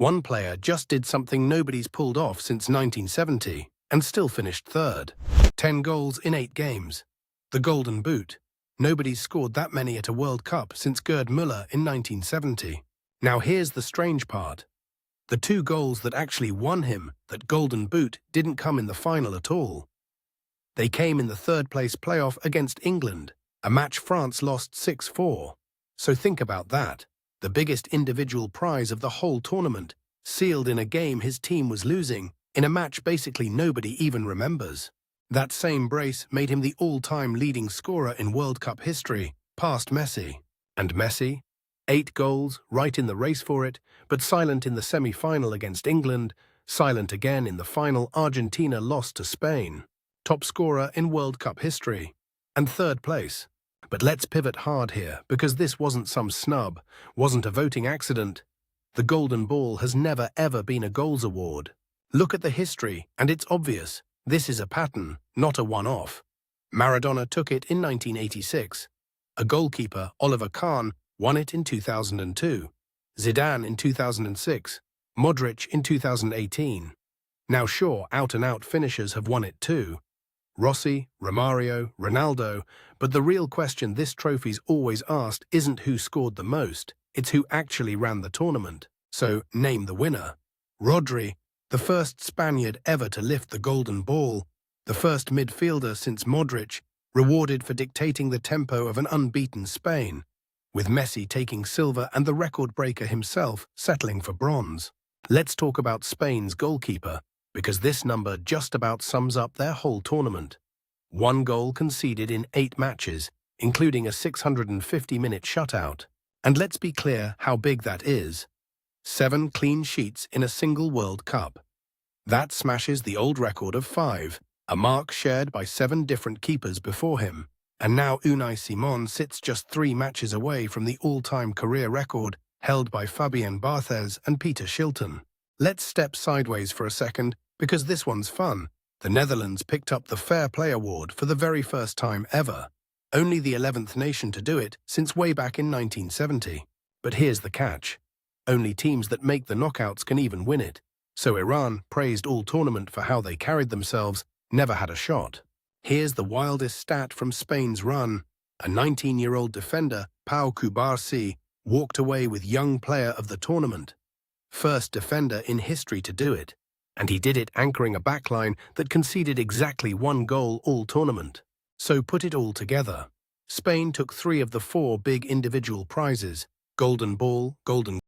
One player just did something nobody's pulled off since 1970 and still finished third. 10 goals in 8 games. The Golden Boot. Nobody's scored that many at a World Cup since Gerd Müller in 1970. Now here's the strange part. The 2 goals that actually won him that Golden Boot didn't come in the final at all. They came in the third-place playoff against England, a match France lost 6-4. So think about that. The biggest individual prize of the whole tournament, sealed in a game his team was losing, in a match basically nobody even remembers. That same brace made him the all-time leading scorer in World Cup history, past Messi. And Messi? 8 goals, right in the race for it, but silent in the semi-final against England, silent again in the final Argentina lost to Spain. Top scorer in World Cup history, and third place. But let's pivot hard here, because this wasn't some snub, wasn't a voting accident. The Golden Ball has never ever been a goals award. Look at the history, and it's obvious. This is a pattern, not a one-off. Maradona took it in 1986. A goalkeeper, Oliver Kahn, won it in 2002. Zidane in 2006. Modric in 2018. Now sure, out-and-out finishers have won it too. Rossi, Romario, Ronaldo, but the real question this trophy's always asked isn't who scored the most, it's who actually ran the tournament. So, name the winner. Rodri, the first Spaniard ever to lift the Golden Ball, the first midfielder since Modric, rewarded for dictating the tempo of an unbeaten Spain, with Messi taking silver and the record breaker himself settling for bronze. Let's talk about Spain's goalkeeper, because this number just about sums up their whole tournament. 1 goal conceded in 8 matches, including a 650-minute shutout. And let's be clear how big that is. 7 clean sheets in a single World Cup. That smashes the old record of 5, a mark shared by 7 different keepers before him. And now Unai Simon sits just 3 matches away from the all-time career record held by Fabien Barthez and Peter Shilton. Let's step sideways for a second, because this one's fun. The Netherlands picked up the Fair Play Award for the very first time ever. Only the 11th nation to do it since way back in 1970. But here's the catch. Only teams that make the knockouts can even win it. So Iran, praised all tournament for how they carried themselves, never had a shot. Here's the wildest stat from Spain's run. A 19-year-old defender, Pau Cubarsí, walked away with Young Player of the Tournament. First defender in history to do it. And he did it anchoring a backline that conceded exactly 1 goal all tournament. So put it all together. Spain took 3 of the 4 big individual prizes: Golden Ball, Golden